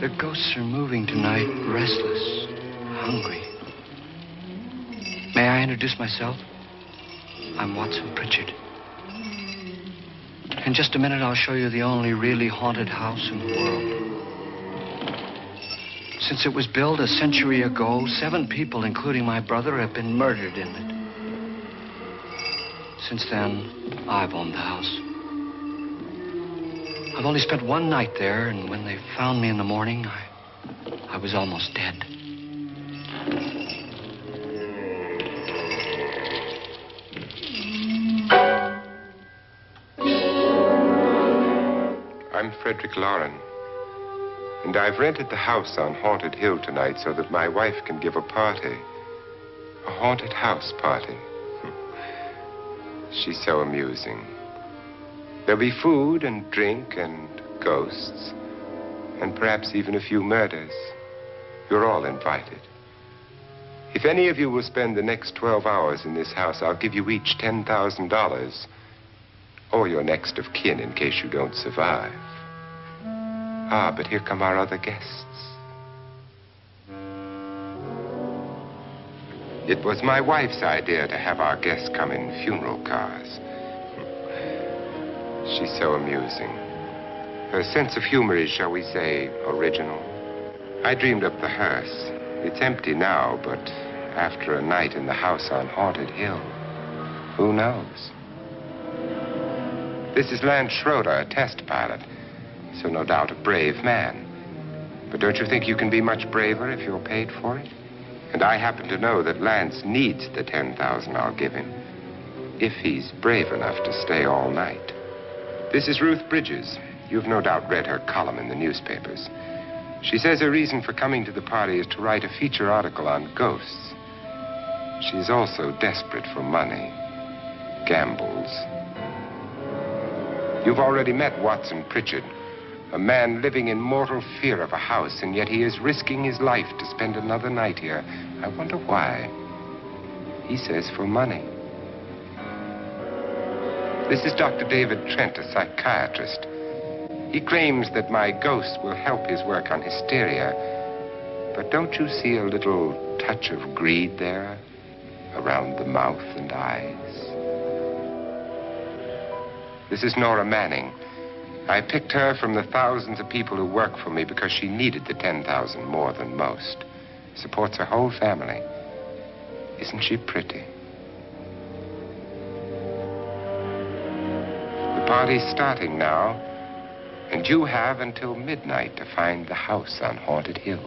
The ghosts are moving tonight, restless, hungry. May I introduce myself? I'm Watson Pritchard. In just a minute, I'll show you the only really haunted house in the world. Since it was built a century ago, 7 people, including my brother, have been murdered in it. Since then, I've owned the house. I've only spent 1 night there, and when they found me in the morning, I was almost dead. I'm Frederick Loren, and I've rented the house on Haunted Hill tonight so that my wife can give a party. A haunted house party. She's so amusing. There'll be food and drink and ghosts, and perhaps even a few murders. You're all invited. If any of you will spend the next 12 hours in this house, I'll give you each $10,000, or your next of kin in case you don't survive. Ah, but here come our other guests. It was my wife's idea to have our guests come in funeral cars. She's so amusing. Her sense of humor is, shall we say, original. I dreamed up the hearse. It's empty now, but after a night in the house on Haunted Hill, who knows? This is Lance Schroeder, a test pilot, so no doubt a brave man. But don't you think you can be much braver if you're paid for it? And I happen to know that Lance needs the $10,000 I'll give him, if he's brave enough to stay all night. This is Ruth Bridges. You've no doubt read her column in the newspapers. She says her reason for coming to the party is to write a feature article on ghosts. She's also desperate for money. Gambles. You've already met Watson Pritchard, a man living in mortal fear of a house, and yet he is risking his life to spend another night here. I wonder why. He says for money. This is Dr. David Trent, a psychiatrist. He claims that my ghost will help his work on hysteria. But don't you see a little touch of greed there around the mouth and eyes? This is Nora Manning. I picked her from the thousands of people who work for me because she needed the $10,000 more than most. Supports her whole family. Isn't she pretty? The party's starting now, and you have until midnight to find the house on Haunted Hill.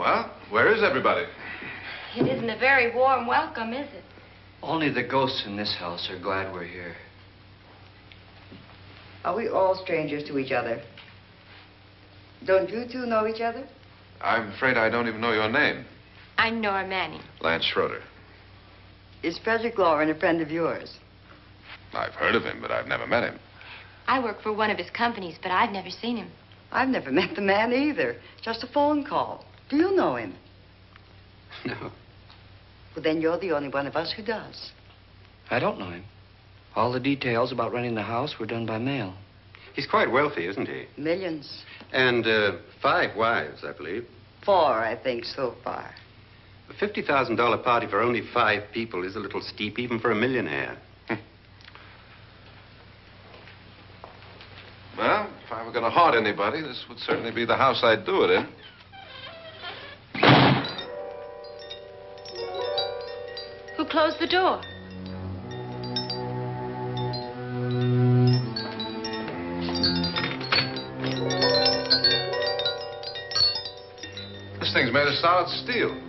Well, where is everybody? It isn't a very warm welcome, is it? Only the ghosts in this house are glad we're here. Are we all strangers to each other? Don't you two know each other? I'm afraid I don't even know your name. I'm Nora Manning. Lance Schroeder. Is Frederick Loren a friend of yours? I've heard of him, but I've never met him. I work for one of his companies, but I've never seen him. I've never met the man either. Just a phone call. Do you know him? No, Well, then you're the only one of us who does. I don't know him. All the details about renting the house were done by mail. He's quite wealthy, isn't he? Millions. And 5 wives, I believe. 4, I think, so far. A $50,000 party for only 5 people is a little steep, even for a millionaire. Well, if I were going to haunt anybody, this would certainly be the house I'd do it in. Who closed the door? This thing's made of solid steel.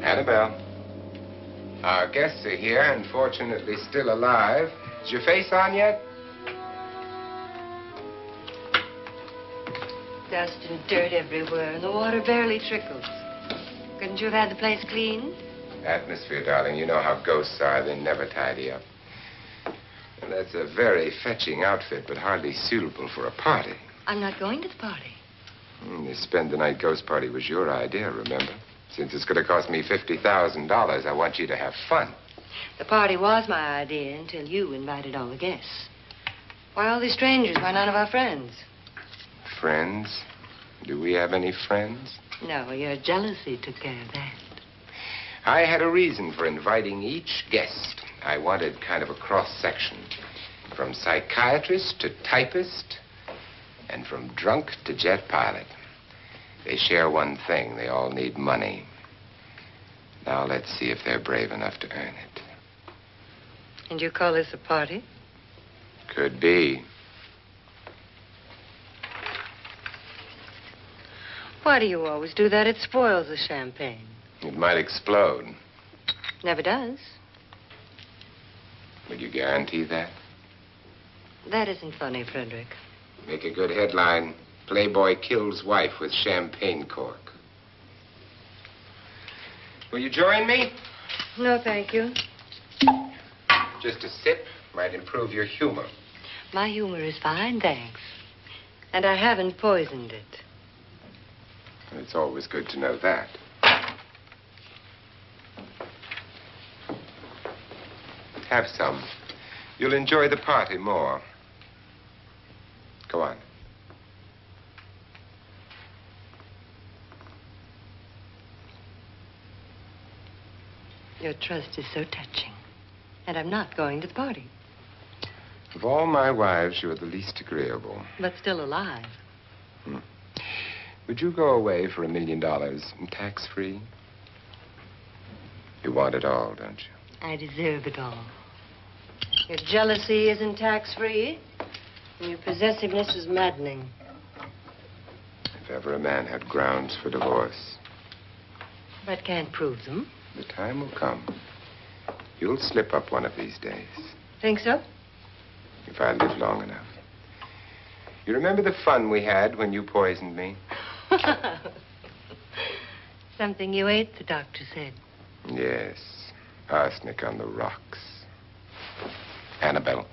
Annabelle. Our guests are here, unfortunately still alive. Is your face on yet? Dust and dirt everywhere, and the water barely trickles. Couldn't you have had the place cleaned? Atmosphere, darling. You know how ghosts are. They never tidy up. And that's a very fetching outfit, but hardly suitable for a party. I'm not going to the party. The spend-the-night ghost party was your idea, remember? Since it's going to cost me $50,000, I want you to have fun. The party was my idea until you invited all the guests. Why all these strangers? Why none of our friends? Friends? Do we have any friends? No, your jealousy took care of that. I had a reason for inviting each guest. I wanted kind of a cross-section. From psychiatrist to typist, and from drunk to jet pilot. They share one thing. They all need money. Now let's see if they're brave enough to earn it. And you call this a party? Could be. Why do you always do that? It spoils the champagne. It might explode. Never does. Would you guarantee that? That isn't funny, Frederick. Make a good headline. Playboy kills wife with champagne cork. Will you join me? No, thank you. Just a sip might improve your humor. My humor is fine, thanks. And I haven't poisoned it. It's always good to know that. Have some. You'll enjoy the party more. Go on. Your trust is so touching. And I'm not going to the party. Of all my wives, you're the least agreeable. But still alive. Would you go away for $1 million and tax-free? You want it all, don't you? I deserve it all. Your jealousy isn't tax-free, and your possessiveness is maddening. If ever a man had grounds for divorce. But can't prove them. The time will come. You'll slip up one of these days. Think so? If I live long enough. You remember the fun we had when you poisoned me? Something you ate, the doctor said. Yes. Arsenic on the rocks. Annabelle,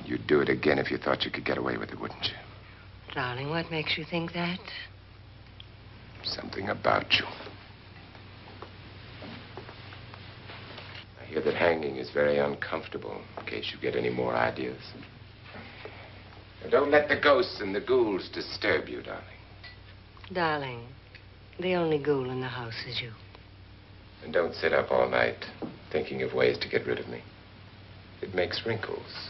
you'd do it again if you thought you could get away with it, wouldn't you? Darling, what makes you think that? Something about you. I hear that hanging is very uncomfortable, in case you get any more ideas. Now, don't let the ghosts and the ghouls disturb you, darling. Darling, The only ghoul in the house is you. And don't sit up all night thinking of ways to get rid of me. It makes wrinkles.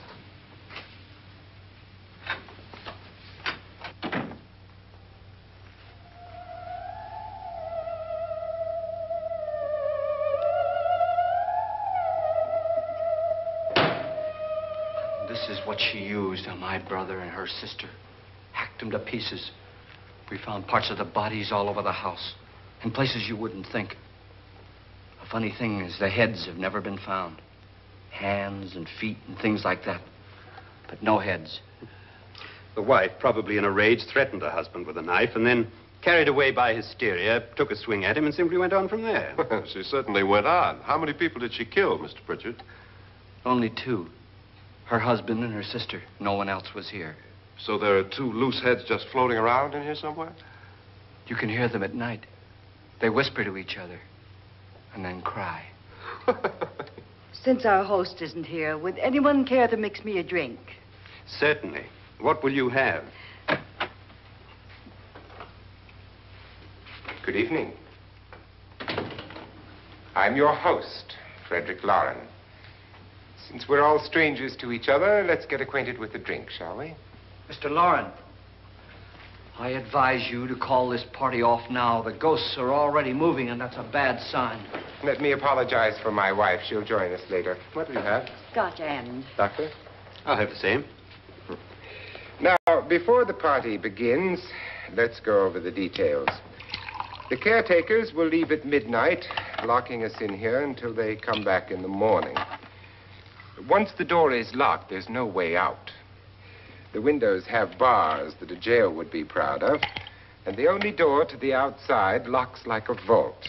This is what she used on my brother and her sister. Hacked them to pieces. We found parts of the bodies all over the house. In places you wouldn't think. The funny thing is the heads have never been found. Hands and feet and things like that. But no heads. The wife, probably in a rage, threatened her husband with a knife and then, carried away by hysteria, took a swing at him and simply went on from there. She certainly went on. How many people did she kill, Mr. Pritchard? Only two. Her husband and her sister. No one else was here. So there are two loose heads just floating around in here somewhere? You can hear them at night. They whisper to each other and then cry. Since our host isn't here, would anyone care to mix me a drink? Certainly. What will you have? Good evening. I'm your host, Frederick Loren. Since we're all strangers to each other, let's get acquainted with a drink, shall we? Mr. Loren, I advise you to call this party off now. The ghosts are already moving, and that's a bad sign. Let me apologize for my wife. She'll join us later. What will you have? Scotch and. Doctor? I'll have the same. Now, before the party begins, let's go over the details. The caretakers will leave at midnight, locking us in here until they come back in the morning. Once the door is locked, there's no way out. The windows have bars that a jail would be proud of, and the only door to the outside locks like a vault.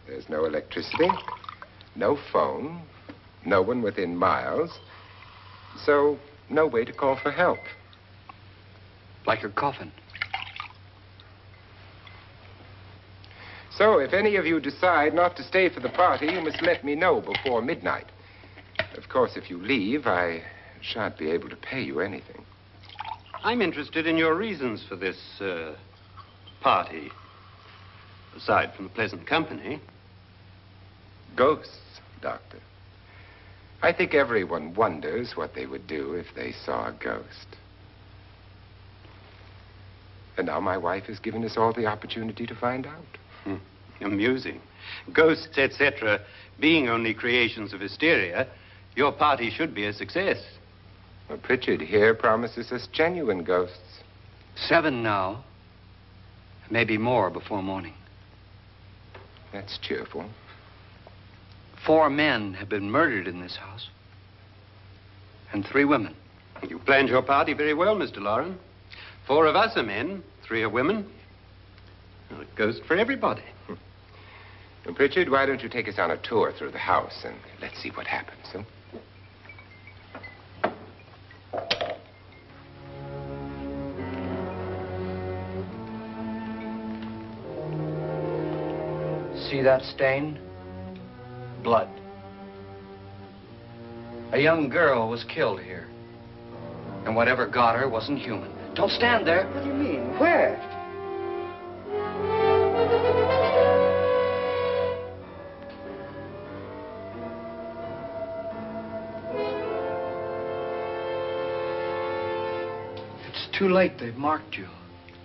There's no electricity, no phone, no one within miles, so no way to call for help. Like a coffin. So if any of you decide not to stay for the party, you must let me know before midnight. Of course, if you leave, I shan't be able to pay you anything. I'm interested in your reasons for this, party. Aside from the pleasant company. Ghosts, Doctor. I think everyone wonders what they would do if they saw a ghost. And now my wife has given us all the opportunity to find out. Amusing. Ghosts, etc., being only creations of hysteria, your party should be a success. Well, Pritchard here promises us genuine ghosts. 7 now. Maybe more before morning. That's cheerful. 4 men have been murdered in this house. And 3 women. You planned your party very well, Mr. Loren. 4 of us are men, 3 are women. Well, a ghost for everybody. Well, Pritchard, why don't you take us on a tour through the house and let's see what happens, huh? See that stain? Blood. A young girl was killed here. And whatever got her wasn't human. Don't stand there. What do you mean? Where? It's too late. They've marked you.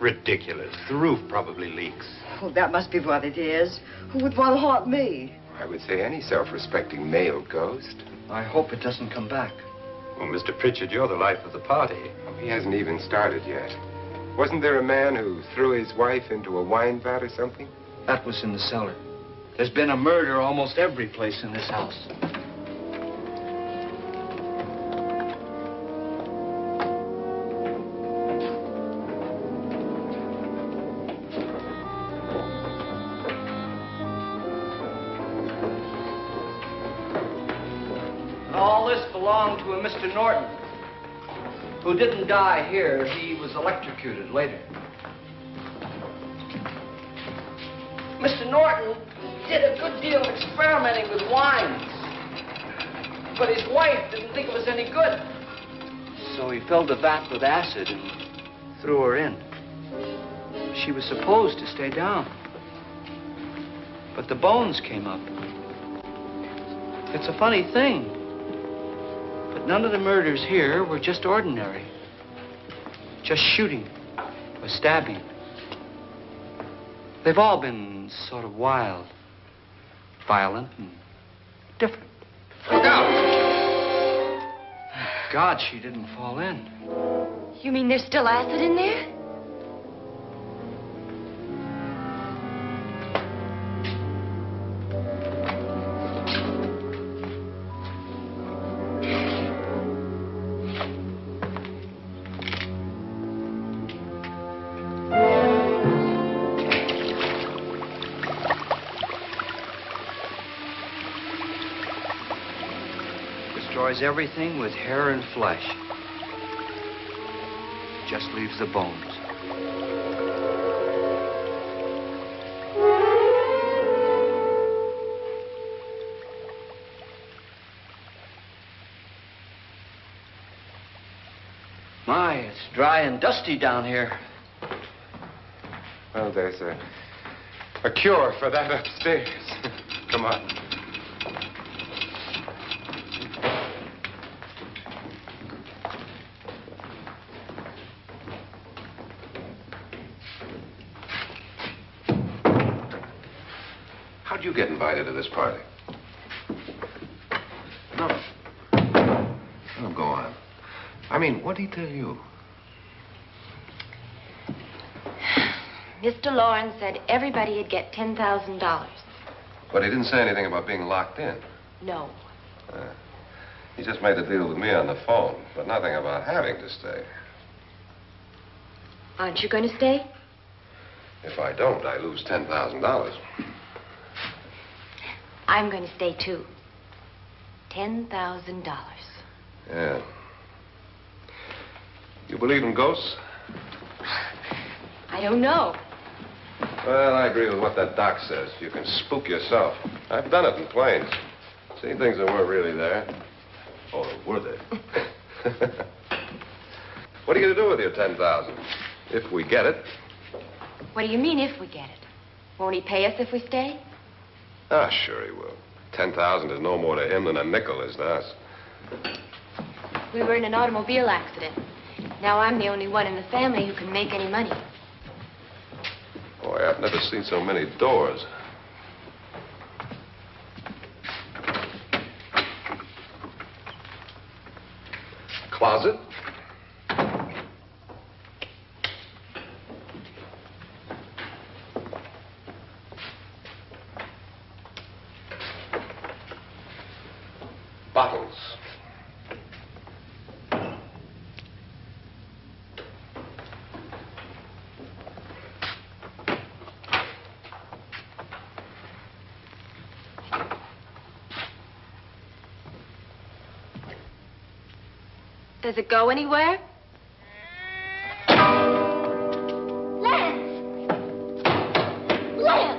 Ridiculous. The roof probably leaks. Oh, that must be what it is. Who would want to haunt me? I would say any self-respecting male ghost. I hope it doesn't come back. Well, Mr. Pritchard, you're the life of the party. Oh, he hasn't even started yet. Wasn't there a man who threw his wife into a wine vat or something? That was in the cellar. There's been a murder almost every place in this house. All this belonged to a Mr. Norton, who didn't die here. He was electrocuted later. Mr. Norton did a good deal of experimenting with wines, but his wife didn't think it was any good. So he filled the vat with acid and threw her in. She was supposed to stay down. But the bones came up. It's a funny thing. But none of the murders here were just ordinary. Just shooting or stabbing. They've all been sort of wild, violent, and different. Look out! God, she didn't fall in. You mean there's still acid in there? Destroys everything with hair and flesh. Just leaves the bones. My, it's dry and dusty down here. Well, there's a cure for that upstairs. Come on. How'd you get invited to this party? No. Oh, go on. I mean, what did he tell you? Mr. Loren said everybody'd get $10,000. But he didn't say anything about being locked in. No. He just made the deal with me on the phone, but nothing about having to stay. Aren't you going to stay? If I don't, I lose $10,000. I'm going to stay, too. $10,000. Yeah. You believe in ghosts? I don't know. Well, I agree with what that doc says. You can spook yourself. I've done it in planes. Seen things that weren't really there. Or were they? What are you going to do with your $10,000? If we get it. What do you mean, if we get it? Won't he pay us if we stay? Ah, sure he will. 10,000 is no more to him than a nickel is to us. We were in an automobile accident. Now I'm the only one in the family who can make any money. Boy, I've never seen so many doors. Closet? Bottles. Does it go anywhere? Lance! Lance!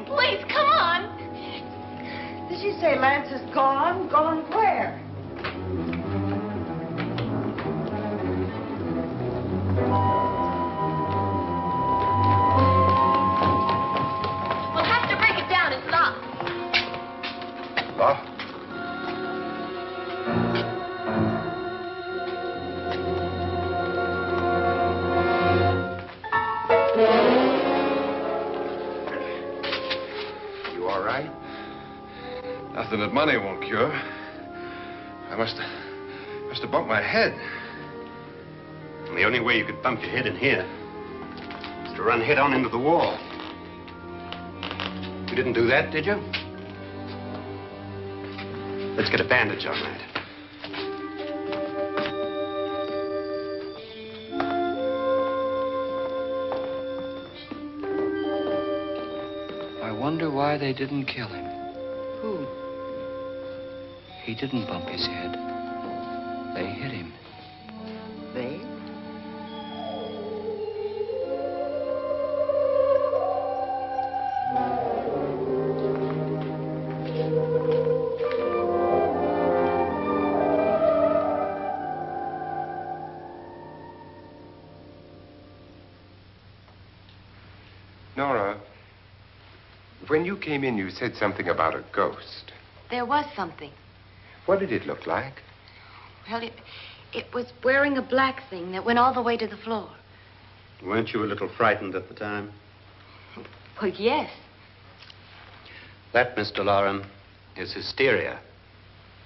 Please, come on. Did she say Lance is gone? Gone where? We'll have to break it down. It's locked. Locked? Nothing that money won't cure. I must have bumped my head. And the only way you could bump your head in here is to run head on into the wall. You didn't do that, did you? Let's get a bandage on that. I wonder why they didn't kill him. Who? He didn't bump his head. They hit him. They? Nora, when you came in, you said something about a ghost. There was something. What did it look like? Well, it was wearing a black thing that went all the way to the floor. Weren't you a little frightened at the time? Well, yes. That, Mr. Loren, is hysteria.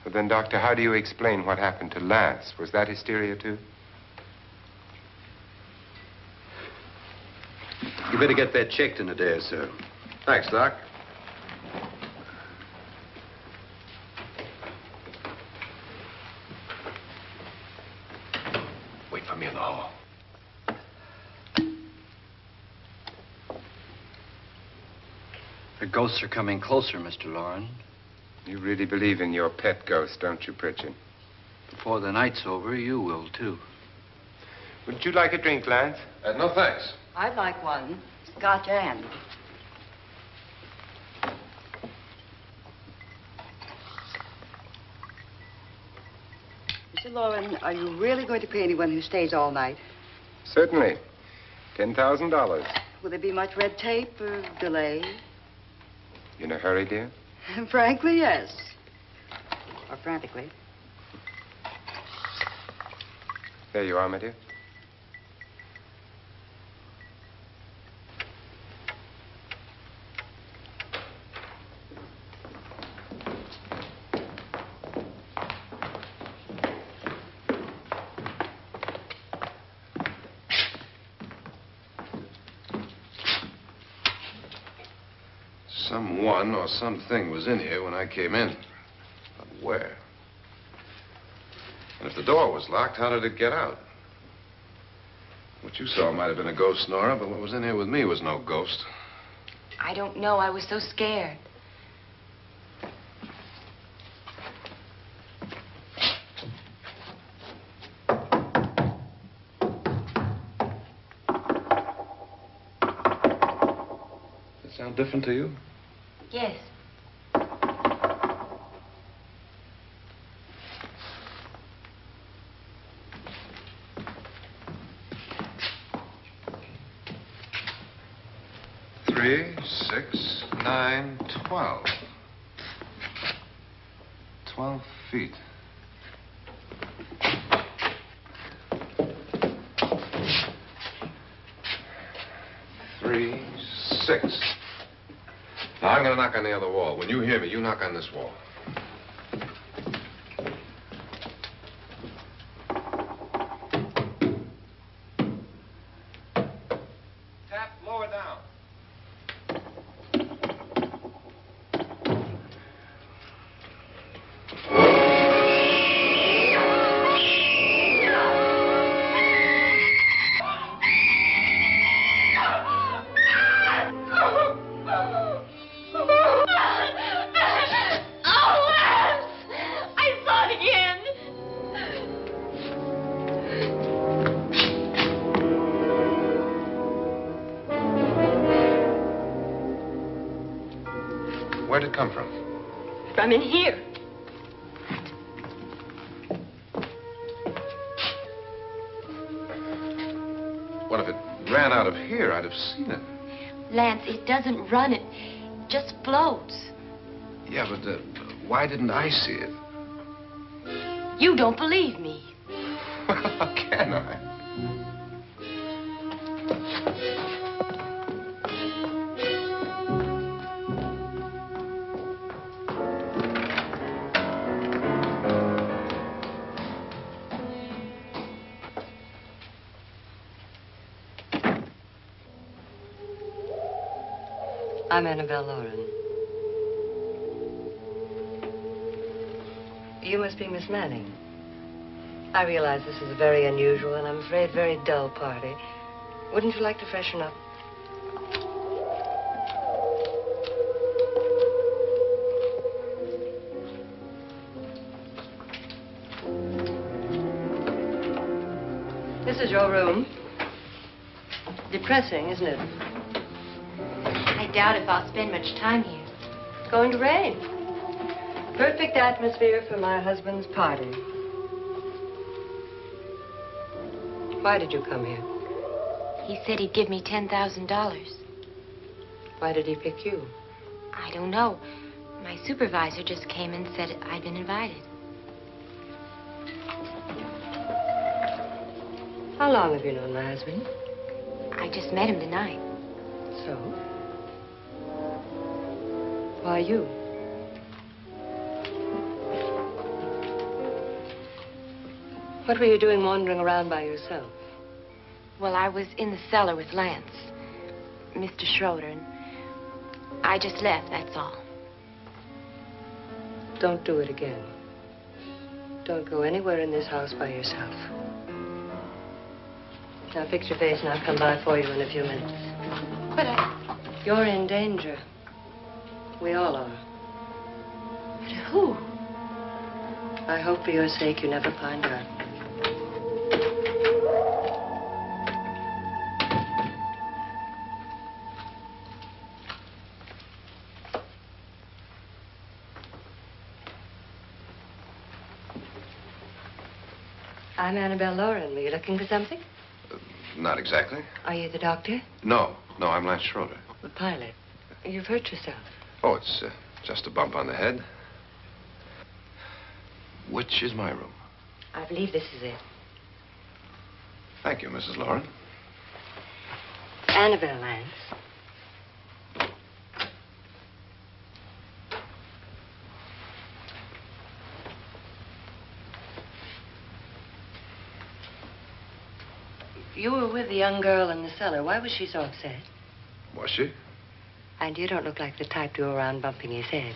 Well, then, Doctor, how do you explain what happened to Lance? Was that hysteria, too? You better get that checked in a day or so. Thanks, Doc. Wait for me in the hall. The ghosts are coming closer, Mr. Loren. You really believe in your pet ghost, don't you, Pritchard? Before the night's over, you will, too. Would you like a drink, Lance? No, thanks. I'd like one. Scotch and. Mr. Loren, are you really going to pay anyone who stays all night? Certainly. $10,000. Will there be much red tape or delay? You in a hurry, dear? Frankly, yes. Or frantically. There you are, my dear. Someone or something was in here when I came in. But where? And if the door was locked, how did it get out? What you saw might have been a ghost, Nora, but what was in here with me was no ghost. I don't know. I was so scared. Does it sound different to you? Yes. Three, 6, 9, 12. 12 feet. Three, 6. Now, I'm going to knock on the other wall. When you hear me, you knock on this wall. Tap lower down. Where'd it come from? From in here. What if it ran out of here? I'd have seen it. Lance, it doesn't run. It just floats. Yeah, but why didn't I see it? You don't believe me. Well, how can I? I'm Annabelle Loren. You must be Miss Manning. I realize this is a very unusual and I'm afraid very dull party. Wouldn't you like to freshen up? This is your room. Depressing, isn't it? I doubt if I'll spend much time here. It's going to rain. Perfect atmosphere for my husband's party. Why did you come here? He said he'd give me $10,000. Why did he pick you? I don't know. My supervisor just came and said I'd been invited. How long have you known my husband? I just met him tonight. So? Why you? What were you doing wandering around by yourself? Well, I was in the cellar with Lance, Mr. Schroeder, and I just left, that's all. Don't do it again. Don't go anywhere in this house by yourself. Now fix your face and I'll come by for you in a few minutes. But I... You're in danger. We all are. But who? I hope for your sake you never find out. I'm Annabelle Loren. Were you looking for something? Not exactly. Are you the doctor? No, I'm Lance Schroeder. The pilot. You've hurt yourself. Oh, it's just a bump on the head. Which is my room? I believe this is it. Thank you, Mrs. Loren. Annabelle, Lance. You were with the young girl in the cellar. Why was she so upset? Was she? And you don't look like the type to go around bumping his head.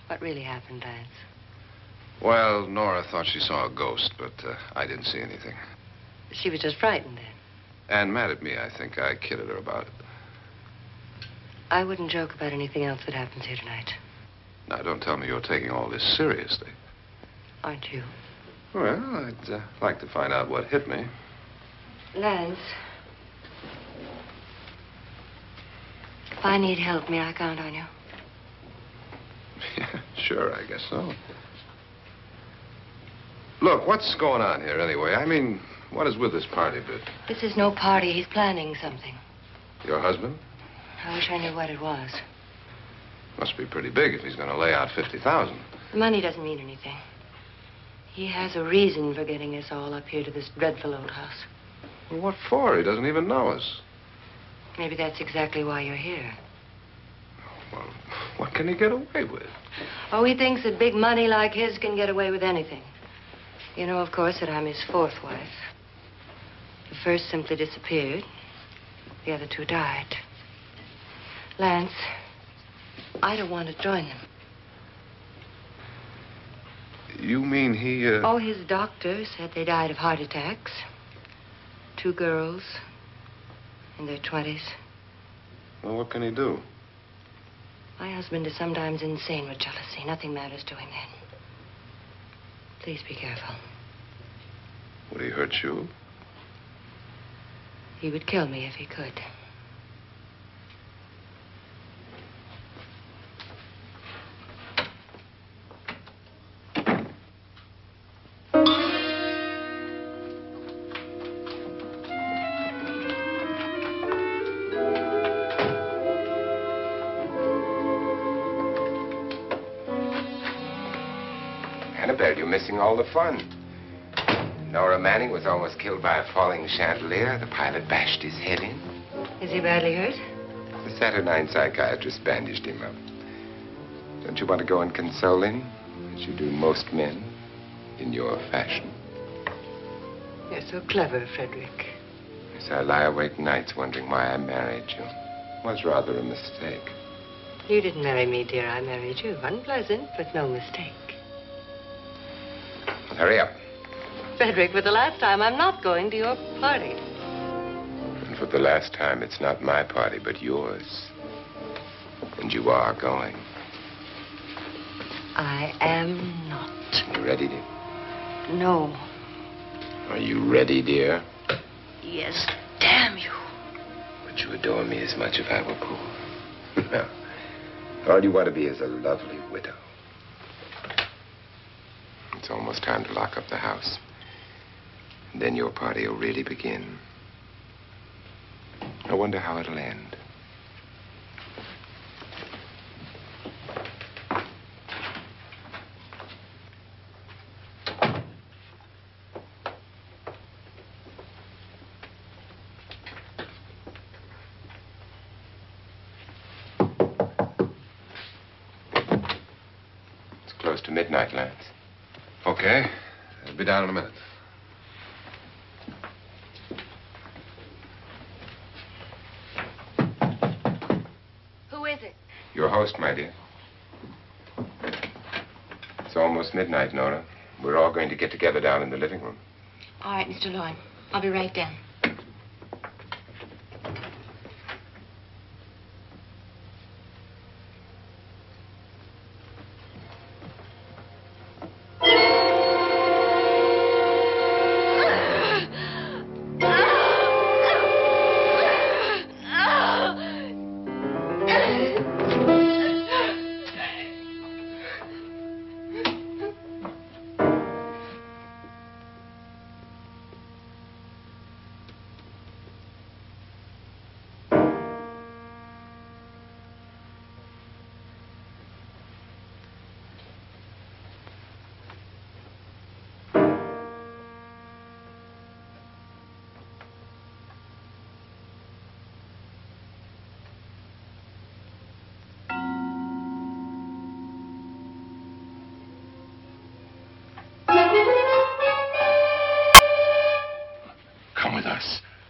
What really happened, Lance? Well, Nora thought she saw a ghost, but I didn't see anything. She was just frightened then. And mad at me, I think. I kidded her about it. I wouldn't joke about anything else that happens here tonight. Now, don't tell me you're taking all this seriously. Aren't you? Well, I'd like to find out what hit me. Lance. If I need help, may I count on you? Yeah, sure, I guess so. Look, what's going on here anyway? I mean, what is with this party bit? This is no party. He's planning something. Your husband? I wish I knew what it was. Must be pretty big if he's going to lay out $50,000. The money doesn't mean anything. He has a reason for getting us all up here to this dreadful old house. Well, what for? He doesn't even know us. Maybe that's exactly why you're here. Well, what can he get away with? Oh, he thinks that big money like his can get away with anything. You know, of course, that I'm his fourth wife. The first simply disappeared. The other two died. Lance, I don't want to join them. You mean he, Oh, his doctor said they died of heart attacks. 2 girls in their 20s. Well, what can he do? My husband is sometimes insane with jealousy. Nothing matters to him then. Please be careful. Would he hurt you? He would kill me if he could. Annabelle, you're missing all the fun. Nora Manning was almost killed by a falling chandelier. The pilot bashed his head in. Is he badly hurt? The Saturnine psychiatrist bandaged him up. Don't you want to go and console him, as you do most men, in your fashion? You're so clever, Frederick. Yes, I lie awake nights wondering why I married you. It was rather a mistake. You didn't marry me, dear. I married you. Unpleasant, but no mistake. Hurry up. Frederick, for the last time, I'm not going to your party. And for the last time, it's not my party, but yours. And you are going. I am not. You ready, dear? No. Are you ready, dear? Yes, damn you. Would you adore me as much if I were poor? No. All you want to be is a lovely widow. It's almost time to lock up the house. And then your party will really begin. I wonder how it'll end. It's close to midnight, Lance. Okay. I'll be down in a minute. Who is it? Your host, my dear. It's almost midnight, Nora. We're all going to get together down in the living room. All right, Mr. Loren. I'll be right down.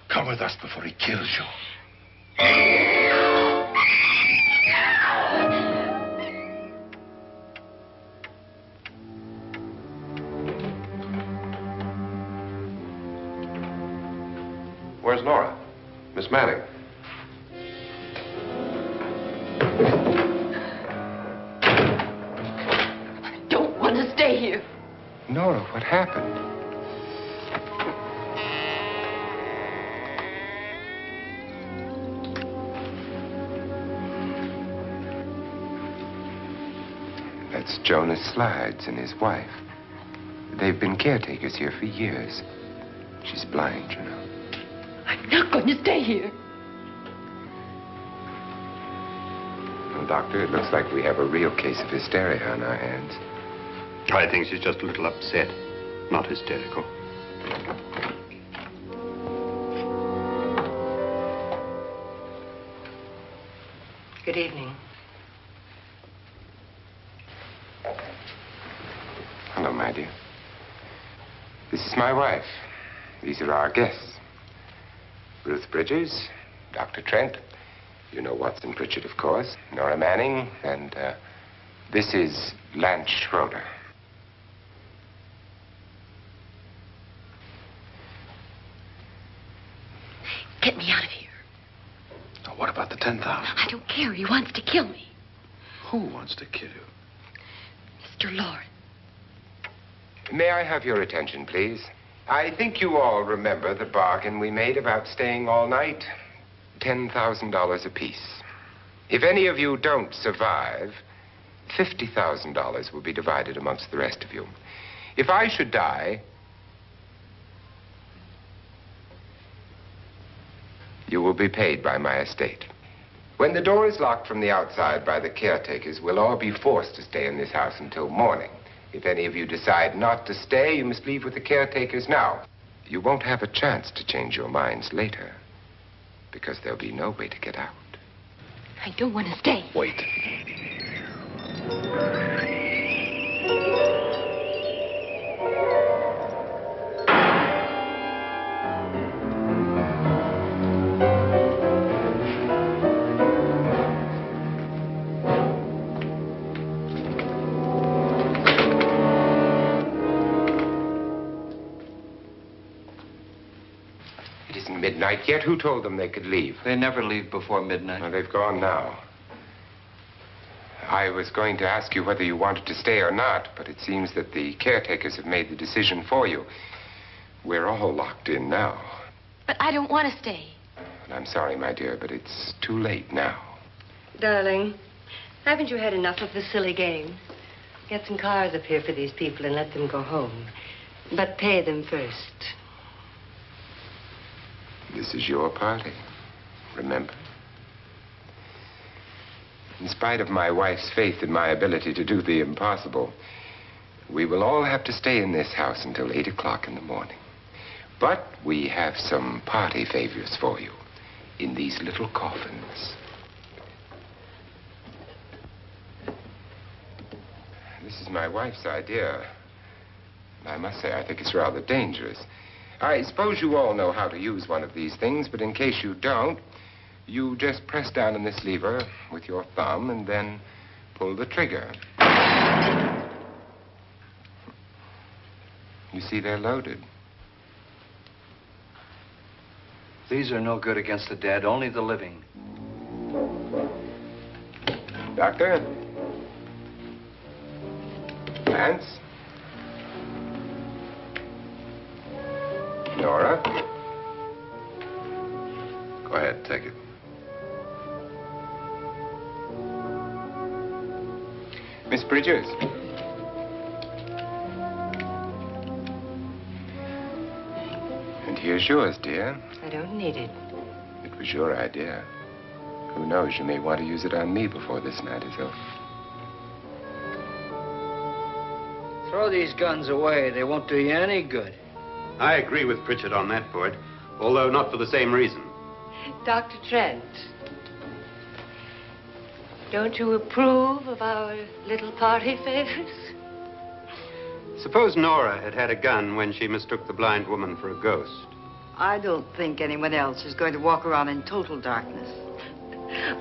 Come with us before he kills you. Where's Nora? Miss Manning. I don't want to stay here. Nora, what happened? That's Jonas Slides and his wife. They've been caretakers here for years. She's blind, you know. I'm not going to stay here. Well, Doctor, it looks like we have a real case of hysteria on our hands. I think she's just a little upset, not hysterical. Good evening. Hello, my dear. This is my wife. These are our guests. Ruth Bridges, Dr. Trent. You know Watson Pritchard, of course. Nora Manning, and this is Lance Schroeder. Get me out of here. Now, what about the 10,000? I don't care. He wants to kill me. Who wants to kill you? Mr. Loren. May I have your attention, please? I think you all remember the bargain we made about staying all night. $10,000 apiece. If any of you don't survive, $50,000 will be divided amongst the rest of you. If I should die, you will be paid by my estate. When the door is locked from the outside by the caretakers, we'll all be forced to stay in this house until morning. If any of you decide not to stay, you must leave with the caretakers now. You won't have a chance to change your minds later, because there'll be no way to get out. I don't want to stay. Wait. midnight yet. Who told them they could leave? They never leave before midnight. Well, they've gone now. I was going to ask you whether you wanted to stay or not, but it seems that the caretakers have made the decision for you. We're all locked in now. But I don't want to stay. And I'm sorry, my dear, but it's too late now. Darling, haven't you had enough of the silly game? Get some cars up here for these people and let them go home. But pay them first. This is your party, remember? In spite of my wife's faith in my ability to do the impossible, we will all have to stay in this house until 8 o'clock in the morning. But we have some party favors for you in these little coffins. This is my wife's idea. I must say, I think it's rather dangerous. I suppose you all know how to use one of these things, but in case you don't, you just press down on this lever with your thumb and then pull the trigger. You see, they're loaded. These are no good against the dead, only the living. Doctor? Lance? Nora? Go ahead, take it. Miss Bridges? And here's yours, dear. I don't need it. It was your idea. Who knows, you may want to use it on me before this night is over. Throw these guns away. They won't do you any good. I agree with Pritchard on that point, although not for the same reason. Dr. Trent, don't you approve of our little party favors? Suppose Nora had had a gun when she mistook the blind woman for a ghost. I don't think anyone else is going to walk around in total darkness.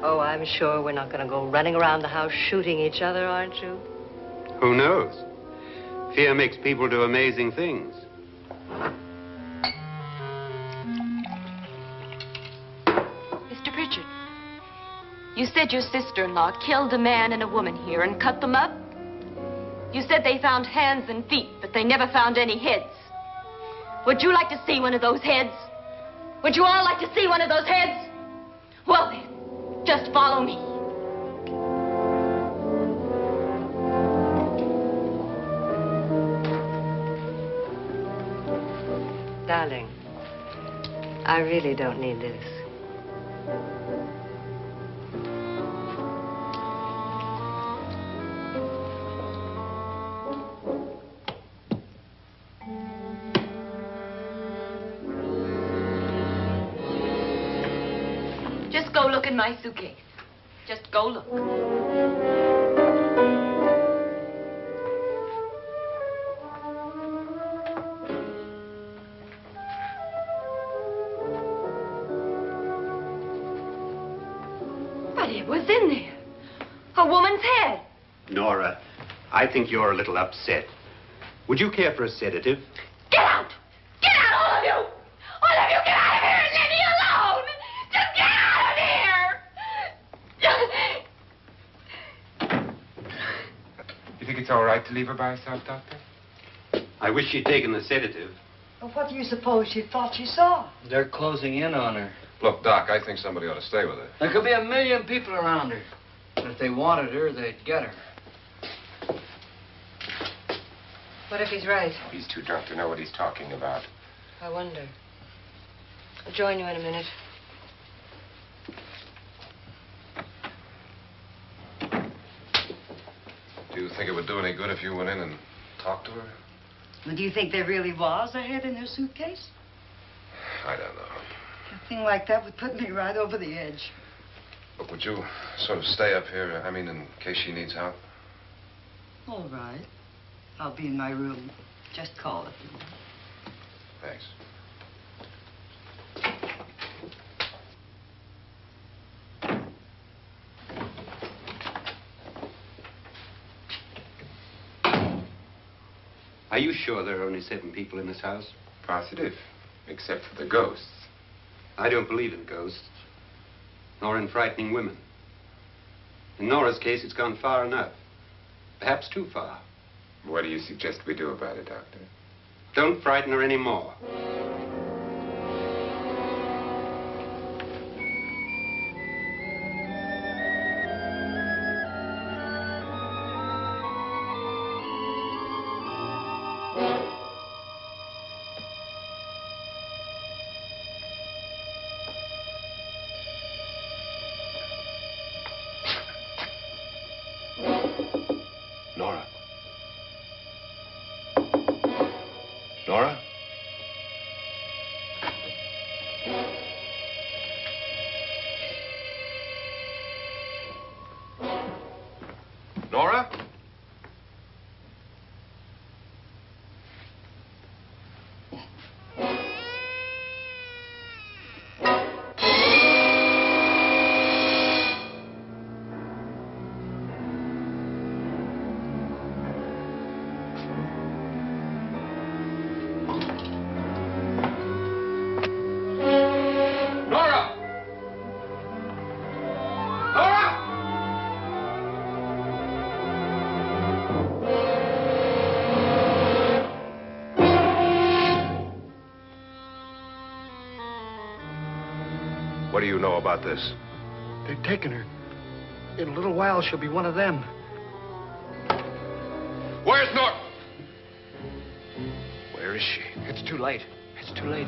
Oh, I'm sure we're not going to go running around the house shooting each other, aren't you? Who knows? Fear makes people do amazing things. Mr. Pritchard, you said your sister-in-law killed a man and a woman here and cut them up? You said they found hands and feet, but they never found any heads. Would you like to see one of those heads? Would you all like to see one of those heads? Well then, just follow me. Darling, I really don't need this. Just go look in my suitcase. Just go look. But it was in there. A woman's head. Nora, I think you're a little upset. Would you care for a sedative? Get out! Get out, all of you! All of you, get out of here and leave me alone! Just get out of here! You think it's all right to leave her by herself, Doctor? I wish she'd taken the sedative. Well, what do you suppose she thought she saw? They're closing in on her. Look, Doc, I think somebody ought to stay with her. There could be 1 million people around her. But if they wanted her, they'd get her. What if he's right? He's too drunk to know what he's talking about. I wonder. I'll join you in a minute. Do you think it would do any good if you went in and talked to her? Well, do you think there really was a head in her suitcase? I don't know. A thing like that would put me right over the edge. Look, would you sort of stay up here, I mean, in case she needs help? All right. I'll be in my room. Just call if you want. Thanks. Are you sure there are only 7 people in this house? Positive, except for the ghosts. I don't believe in ghosts, nor in frightening women. In Nora's case, it's gone far enough. Perhaps too far. What do you suggest we do about it, Doctor? Don't frighten her anymore. Nora? Nora? Nora? What do you know about this? They've taken her. In a little while, she'll be one of them. Where's Nora? Where is she? It's too late. It's too late.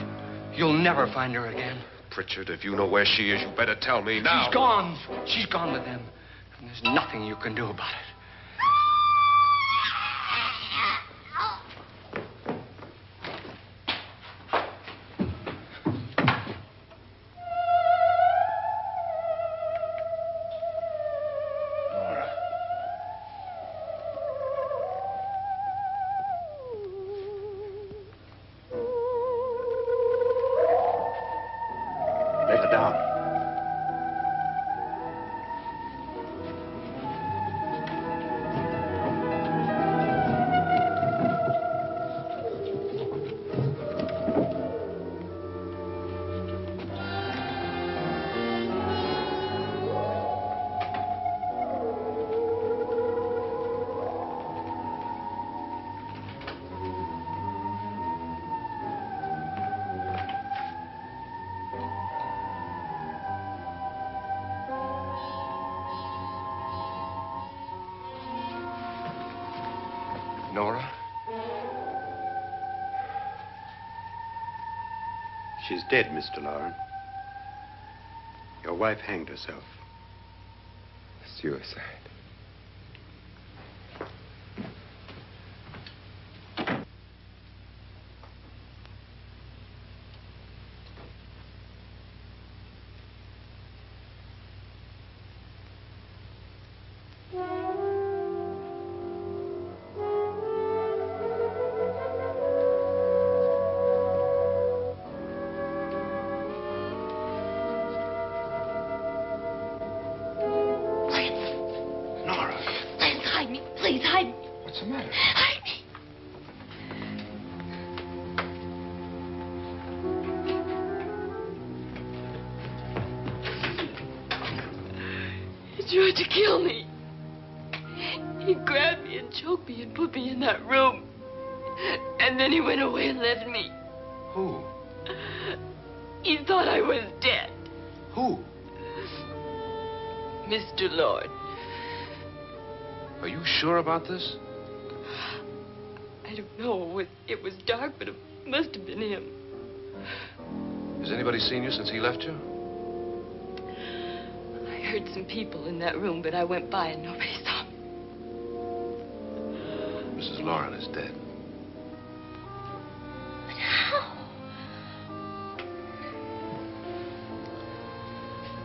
You'll never find her again. Pritchard, if you know where she is, you better tell me now. She's gone. She's gone with them. And there's nothing you can do about it. Let her down. Nora? She's dead, Mr. Loren. Your wife hanged herself. Suicide. Please, hide me. What's the matter? Hide me. He tried to kill me. He grabbed me and choked me and put me in that room. And then he went away and left me. Who? He thought I was dead. Who? Mr. Lord. Are you sure about this? I don't know. It was dark, but it must have been him. Has anybody seen you since he left you? I heard some people in that room, but I went by and nobody saw me. Mrs. Loren is dead. But how?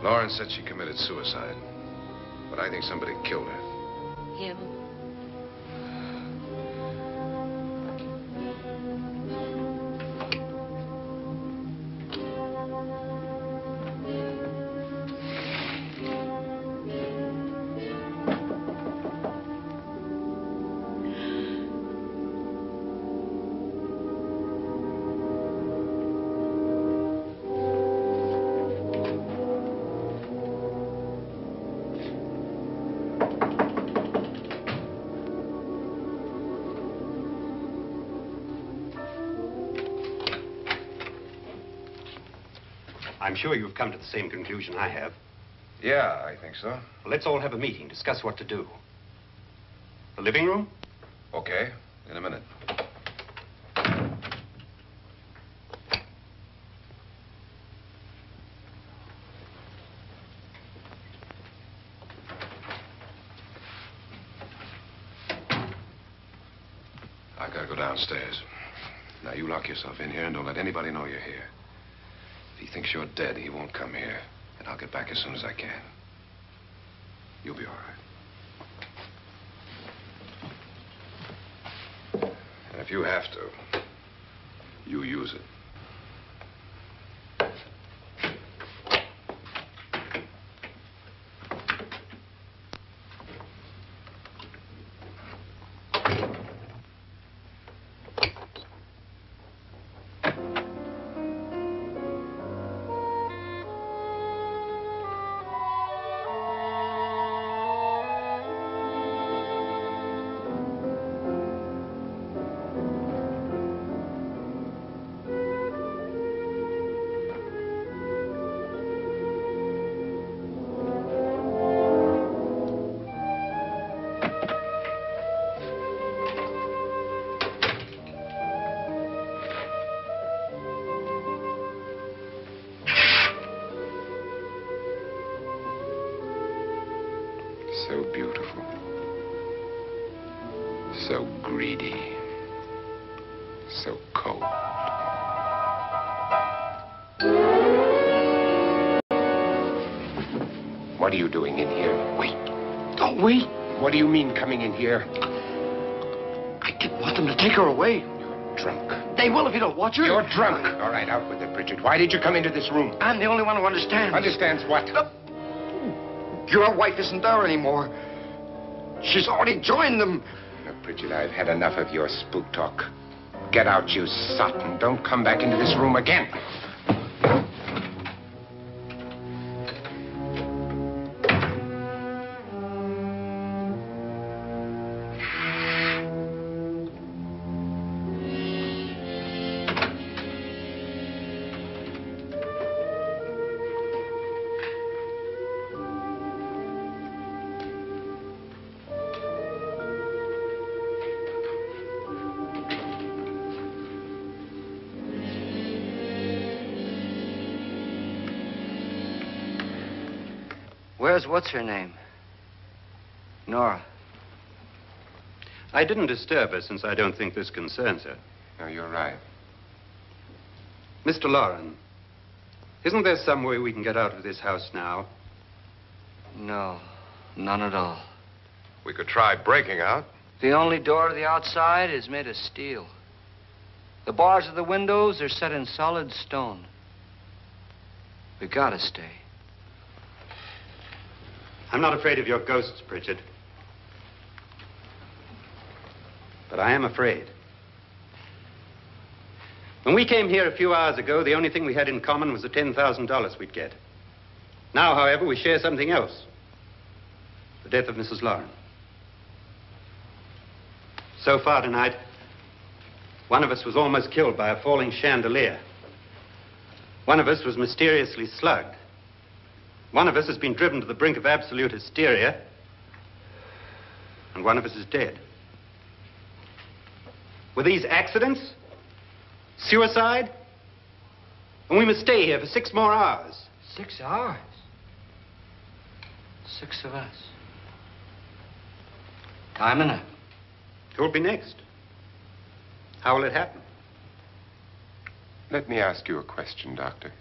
Loren said she committed suicide, but I think somebody killed her. Him? I'm sure you've come to the same conclusion I have. Yeah, I think so. Well, let's all have a meeting, discuss what to do. The living room? Okay, in a minute. I gotta go downstairs. Now, you lock yourself in here and don't let anybody know you're here. If he thinks you're dead, he won't come here. And I'll get back as soon as I can. You'll be all right. And if you have to, you use it. So beautiful. So greedy. So cold. What are you doing in here? Wait. Don't wait. What do you mean coming in here? I didn't want them to take her away. You're drunk. They will if you don't watch her. You're drunk. All right, out with it, Bridget. Why did you come into this room? I'm the only one who understands. Understands what? Your wife isn't there anymore. She's already joined them. Look, Bridget, I've had enough of your spook talk. Get out, you sot, and don't come back into this room again. Where's what's-her-name? Nora. I didn't disturb her since I don't think this concerns her. No, you're right. Mr. Loren, isn't there some way we can get out of this house now? No, none at all. We could try breaking out. The only door to the outside is made of steel. The bars of the windows are set in solid stone. We gotta stay. I'm not afraid of your ghosts, Pritchard. But I am afraid. When we came here a few hours ago, the only thing we had in common was the $10,000 we'd get. Now, however, we share something else. The death of Mrs. Loren. So far tonight, one of us was almost killed by a falling chandelier. One of us was mysteriously slugged. One of us has been driven to the brink of absolute hysteria. And one of us is dead. Were these accidents? Suicide? And we must stay here for 6 more hours. 6 hours? 6 of us. Time enough. Who'll be next? How will it happen? Let me ask you a question, Doctor.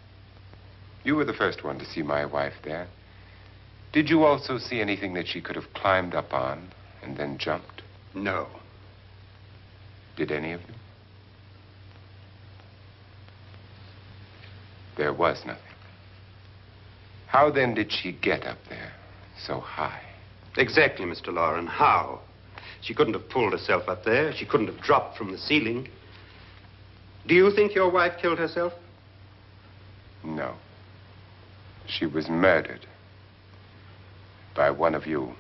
You were the first one to see my wife there. Did you also see anything that she could have climbed up on and then jumped? No. Did any of you? There was nothing. How then did she get up there so high? Exactly, Mr. Loren. How? She couldn't have pulled herself up there. She couldn't have dropped from the ceiling. Do you think your wife killed herself? No. She was murdered by one of you.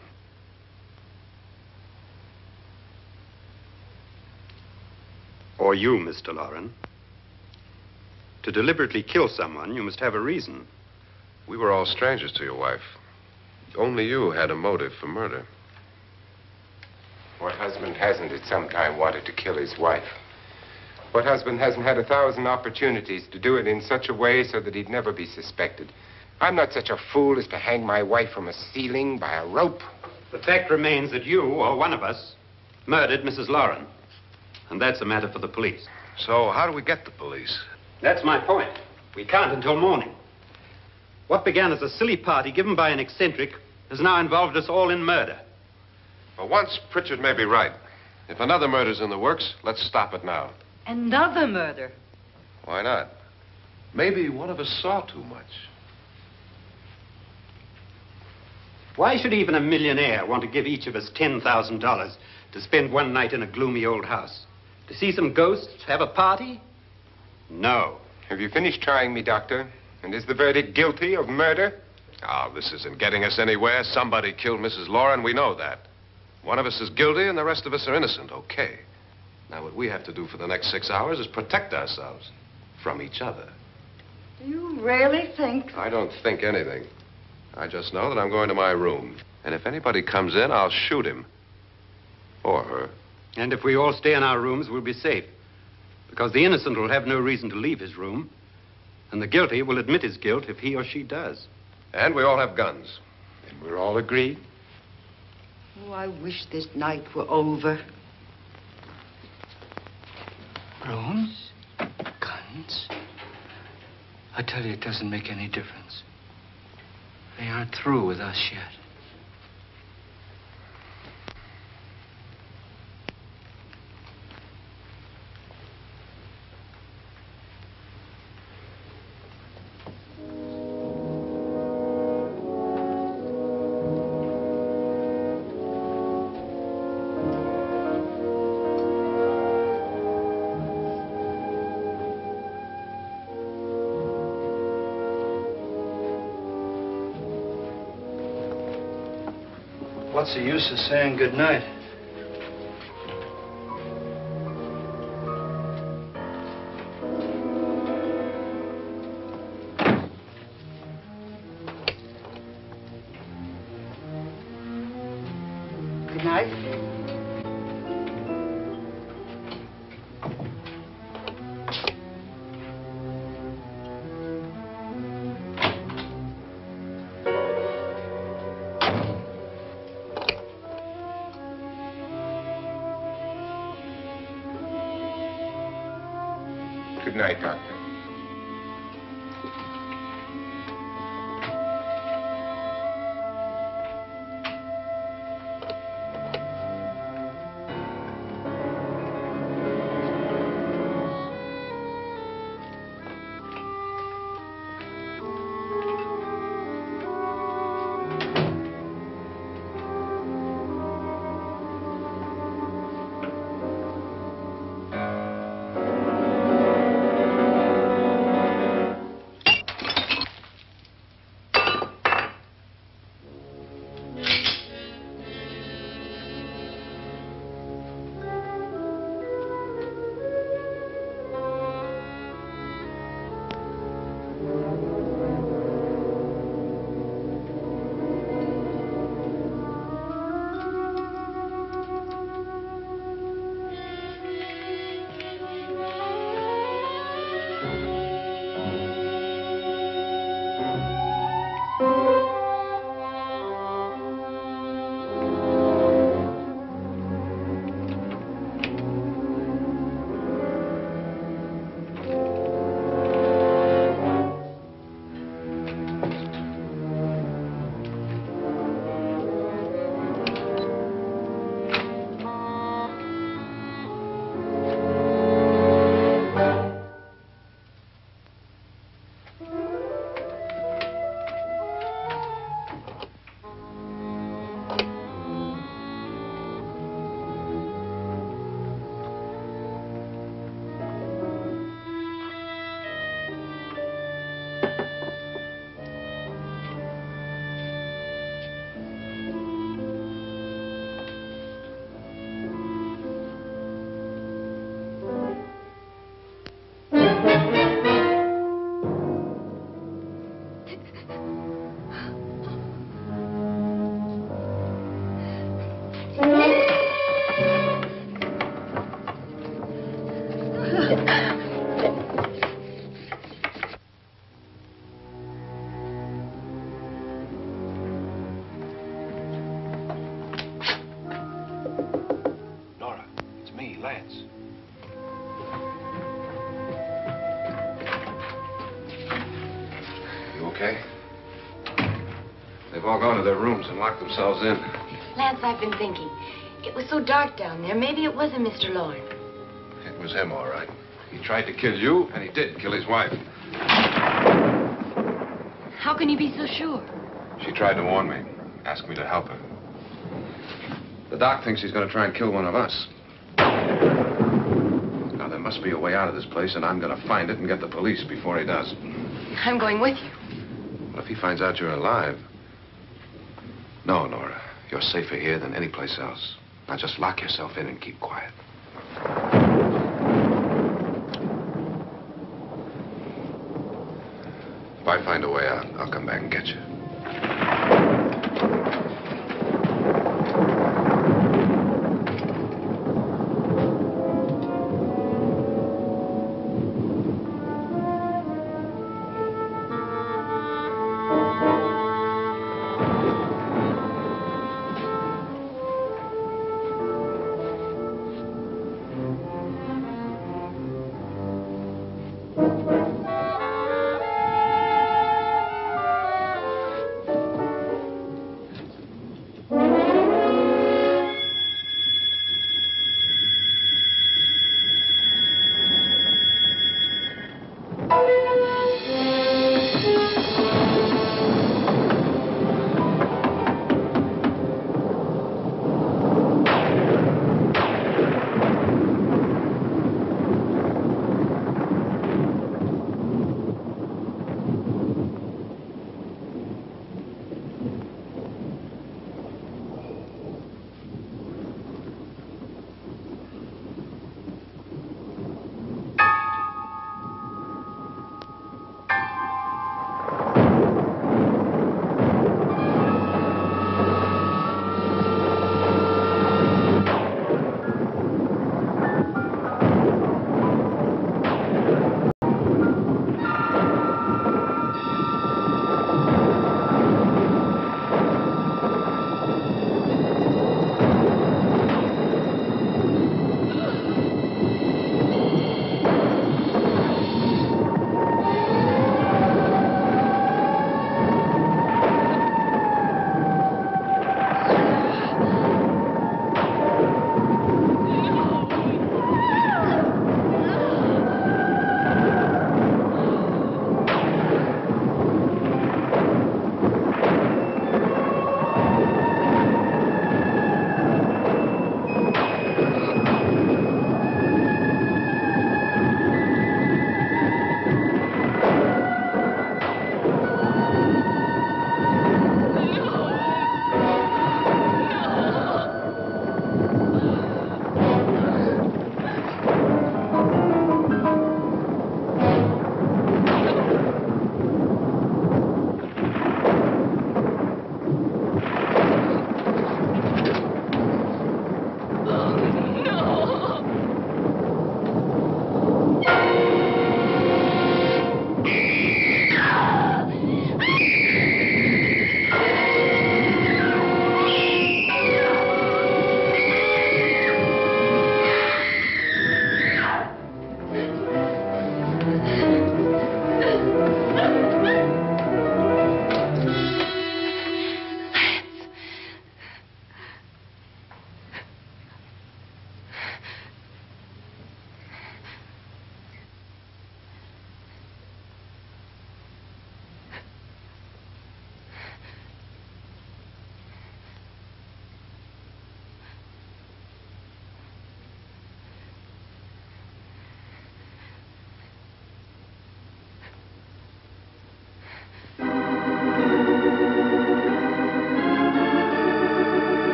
Or you, Mr. Loren. To deliberately kill someone, you must have a reason. We were all strangers to your wife. Only you had a motive for murder. What husband hasn't at some time wanted to kill his wife? What husband hasn't had 1,000 opportunities to do it in such a way so that he'd never be suspected? I'm not such a fool as to hang my wife from a ceiling by a rope. The fact remains that you, or one of us, murdered Mrs. Loren. And that's a matter for the police. So how do we get the police? That's my point. We can't until morning. What began as a silly party given by an eccentric has now involved us all in murder. For once, Pritchard may be right. If another murder's in the works, let's stop it now. Another murder? Why not? Maybe one of us saw too much. Why should even a millionaire want to give each of us $10,000 to spend one night in a gloomy old house? To see some ghosts, have a party? No. Have you finished trying me, Doctor? And is the verdict guilty of murder? Oh, this isn't getting us anywhere. Somebody killed Mrs. Loren. We know that. One of us is guilty and the rest of us are innocent. Okay. Now, what we have to do for the next 6 hours is protect ourselves from each other. Do you really think? I don't think anything. I just know that I'm going to my room. And if anybody comes in, I'll shoot him. Or her. And if we all stay in our rooms, we'll be safe. Because the innocent will have no reason to leave his room. And the guilty will admit his guilt if he or she does. And we all have guns. And we're all agreed? Oh, I wish this night were over. Rooms? Guns? I tell you, it doesn't make any difference. They aren't through with us yet. What's the use of saying good night? Good night. Good night, Doctor. have all gone to their rooms and locked themselves in. Lance, I've been thinking. It was so dark down there. Maybe it wasn't Mr. Loren. It was him, all right. He tried to kill you, and he did kill his wife. How can you be so sure? She tried to warn me, asked me to help her. The doc thinks he's going to try and kill one of us. Now, there must be a way out of this place, and I'm going to find it and get the police before he does. I'm going with you. Well, if he finds out you're alive... No, Nora. You're safer here than any place else. Now, just lock yourself in and keep quiet. If I find a way out, I'll come back and get you.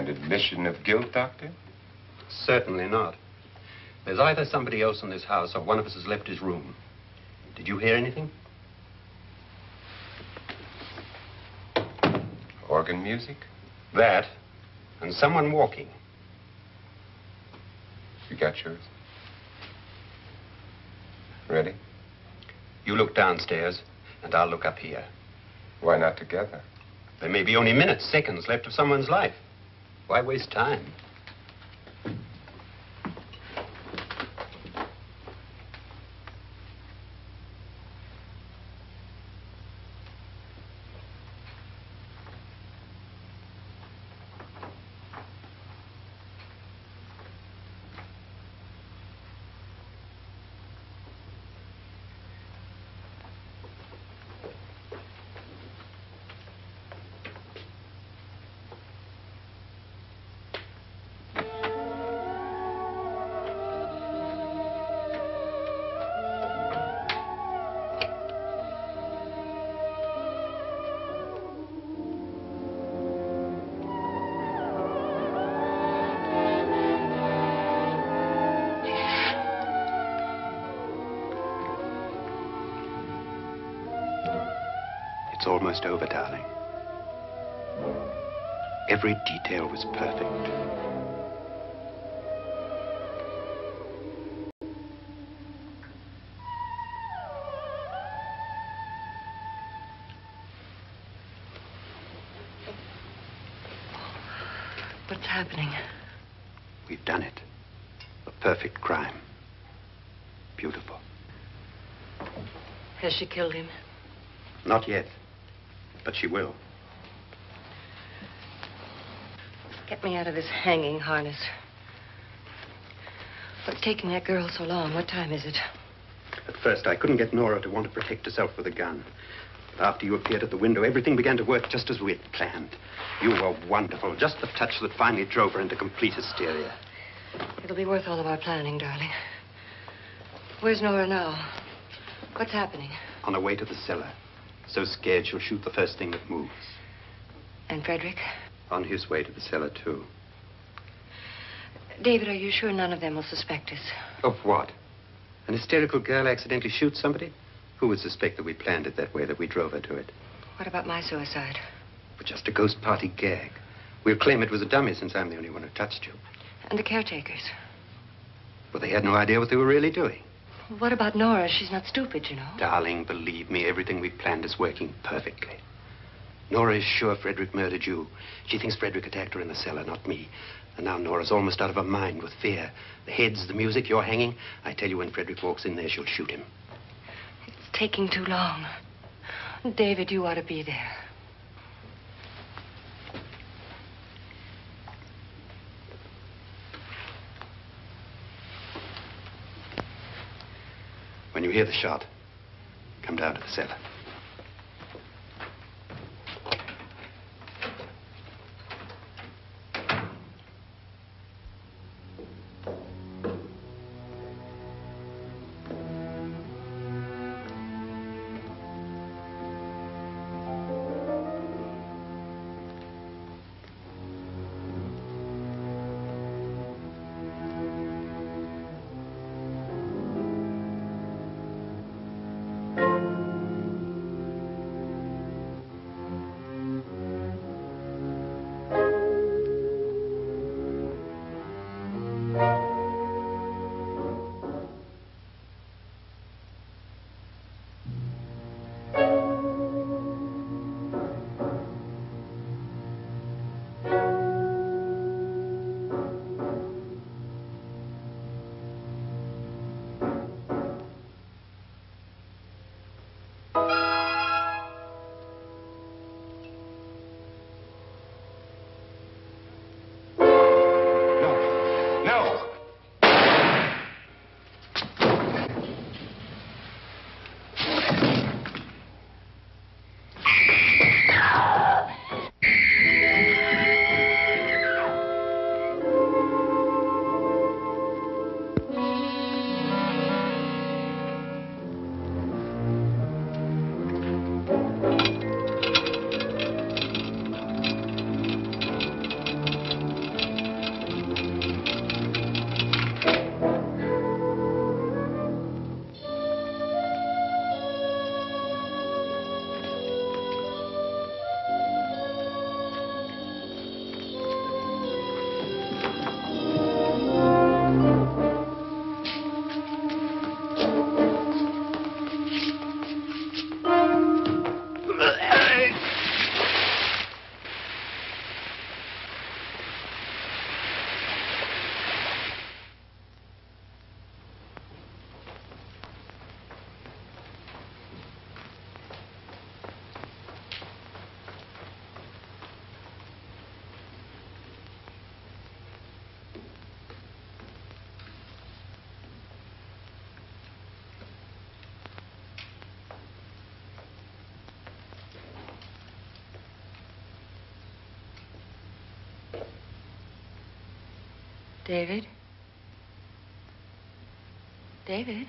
An admission of guilt, Doctor? Certainly not. There's either somebody else in this house or one of us has left his room. Did you hear anything? Organ music? That, and someone walking. You got yours? Ready? You look downstairs, and I'll look up here. Why not together? There may be only minutes, seconds left of someone's life. Why waste time? It's almost over, darling. Every detail was perfect. What's happening? We've done it. A perfect crime. Beautiful. Has she killed him? Not yet, but she will. Get me out of this hanging harness. What's taking that girl so long? What time is it? At first, I couldn't get Nora to want to protect herself with a gun. But after you appeared at the window, everything began to work just as we had planned. You were wonderful. Just the touch that finally drove her into complete hysteria. It'll be worth all of our planning, darling. Where's Nora now? What's happening? On her way to the cellar. So scared she'll shoot the first thing that moves. And Frederick? On his way to the cellar, too. David, are you sure none of them will suspect us? Of what? An hysterical girl accidentally shoots somebody? Who would suspect that we planned it that way, that we drove her to it? What about my suicide? But just a ghost party gag. We'll claim it was a dummy since I'm the only one who touched you. And the caretakers? Well, they had no idea what they were really doing. What about Nora? She's not stupid, you know. Darling, believe me, everything we planned is working perfectly. Nora is sure Frederick murdered you. She thinks Frederick attacked her in the cellar, not me. And now Nora's almost out of her mind with fear. The heads, the music, you're hanging. I tell you, when Frederick walks in there, she'll shoot him. It's taking too long. David, you ought to be there. When you hear the shot, come down to the cellar. David? David?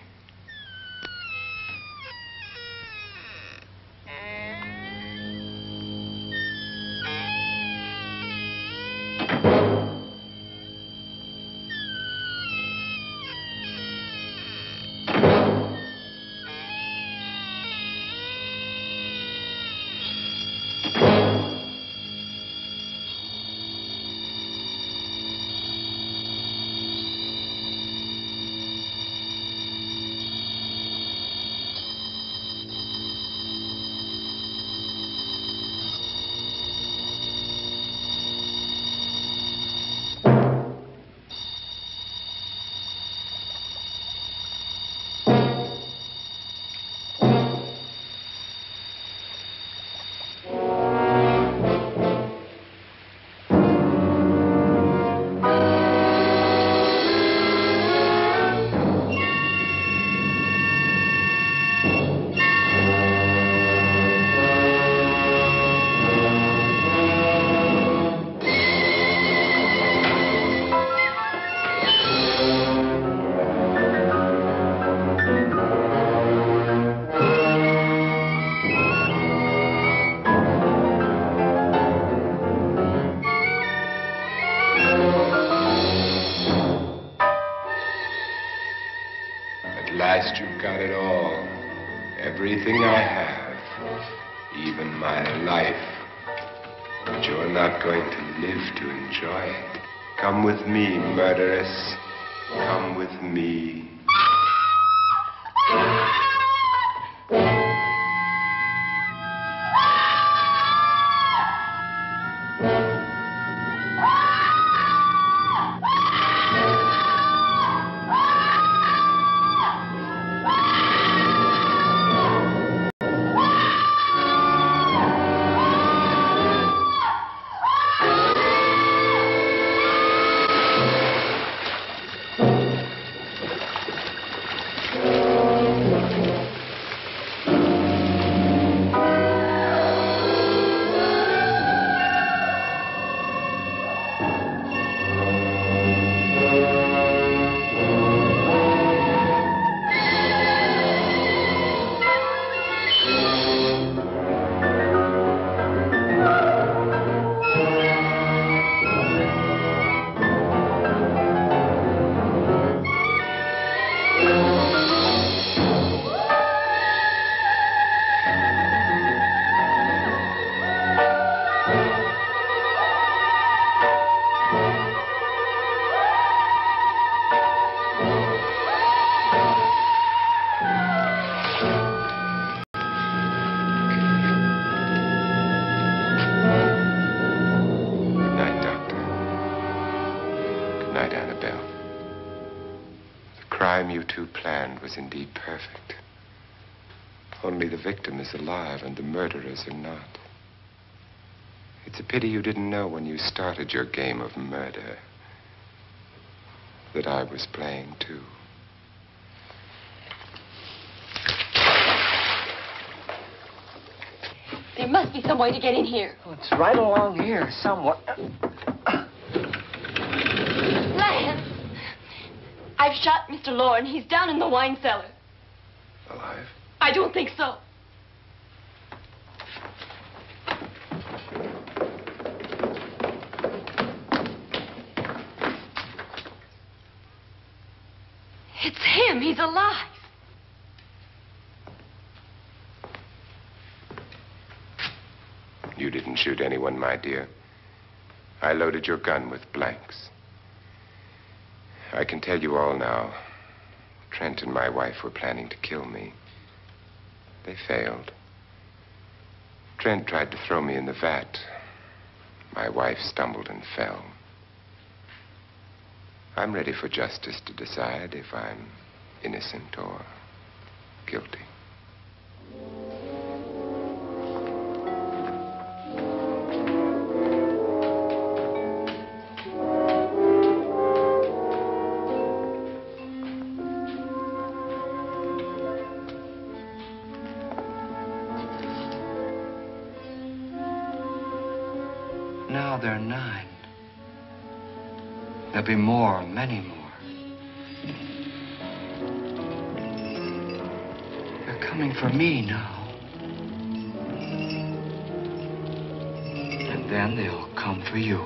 You've got it all. Everything I have. Even my life. But you're not going to live to enjoy it. Come with me, murderess. Come with me. Was indeed perfect. Only the victim is alive and the murderers are not. It's a pity you didn't know when you started your game of murder that I was playing too. There must be some way to get in here. Oh, it's right along here somewhere. Lance! I've shot Mr. Loren. He's down in the wine cellar. Alive? I don't think so. It's him. He's alive. You didn't shoot anyone, my dear. I loaded your gun with blanks. I can tell you all now. Trent and my wife were planning to kill me. They failed. Trent tried to throw me in the vat. My wife stumbled and fell. I'm ready for justice to decide if I'm innocent or guilty. Now they're 9. There'll be more, many more. They're coming for me now. And then they'll come for you.